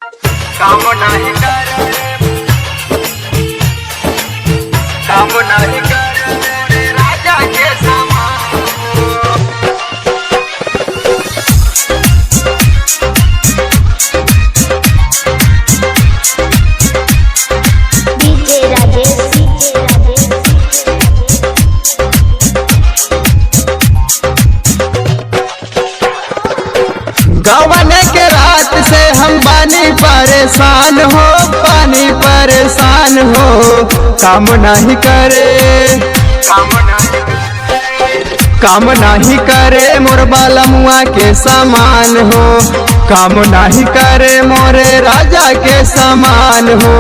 काम नाही करे, काम नाही करे राजा के समान। डीजे राजेश गवाने के रात से हम बानी परेशान हो, पानी परेशान हो। काम नहीं करे, काम नहीं करे मोर बाला मुआ के समान हो। काम नहीं करे मोरे राजा के समान हो।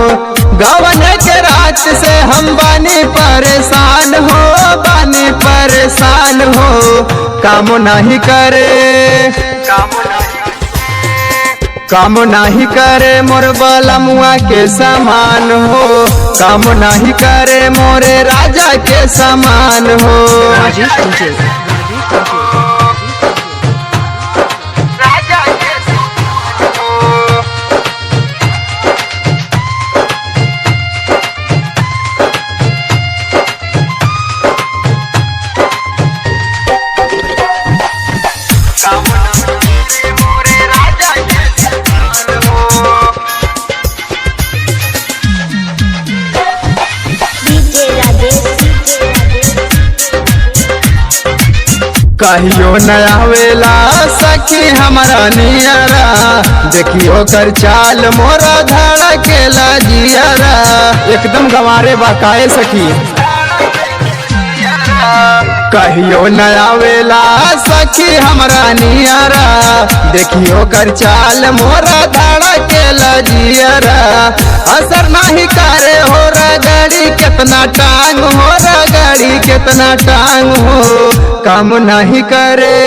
गवाने के रात से हम बानी परेशान हो, बानी परेशान हो। काम नहीं करे, काम नहीं करे मोर बाला मुआ के समान हो। काम नहीं करे मोरे राजा के समान हो। राजा के समान हो। काम नहीं मोरे राजा के समान हो। डीजे राजेश कहियो नया वेला सखी हमारा नियरा, देखियो कर चाल मोरा धड़केला जियरा। एकदम गंवारे बाकाए सखी। कहियो नया वेला सखी हमरा नियरा, देखियो कर चाल मोरा धड़केला जियरा। असर नहीं करे हो रगड़ी कितना टांग हो, रगड़ी कितना टांग हो। काम नहीं करे,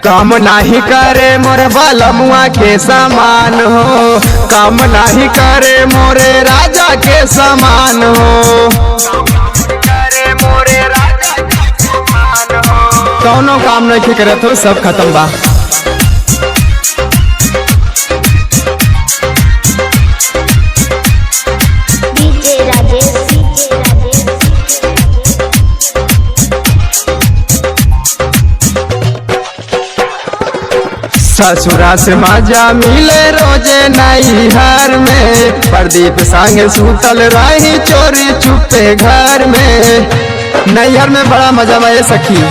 काम नहीं करे मोर बाला मुआ के समान हो। काम नहीं करे मोरे राजा के समान हो। कौनो काम नहीं करत हो, सब खत्म बा। डीजे राजेश ससुरा से मजा मिले रोजे नैहर में। प्रदीप संग सुतल रही चोरी चुपे घर में। नैहर में बड़ा मजा आए सखी।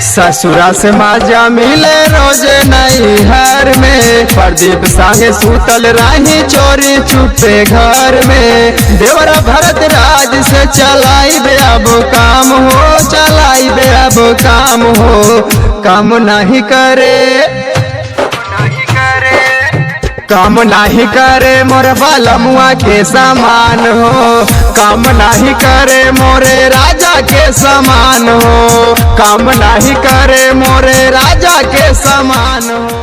ससुरा से मजा मिले रोजे नैहर में। प्रदीप संग सुतल रही चोरी चुपे घर में। देवरा भरत राज से चलाई बे अब काम हो, चलाई बे अब काम हो। काम नहीं करे, काम नहीं करे मोर बाला मुआ के समान हो। काम नहीं करे मोरे राजा के समान हो। काम नहीं करे मोरे राजा के समान हो।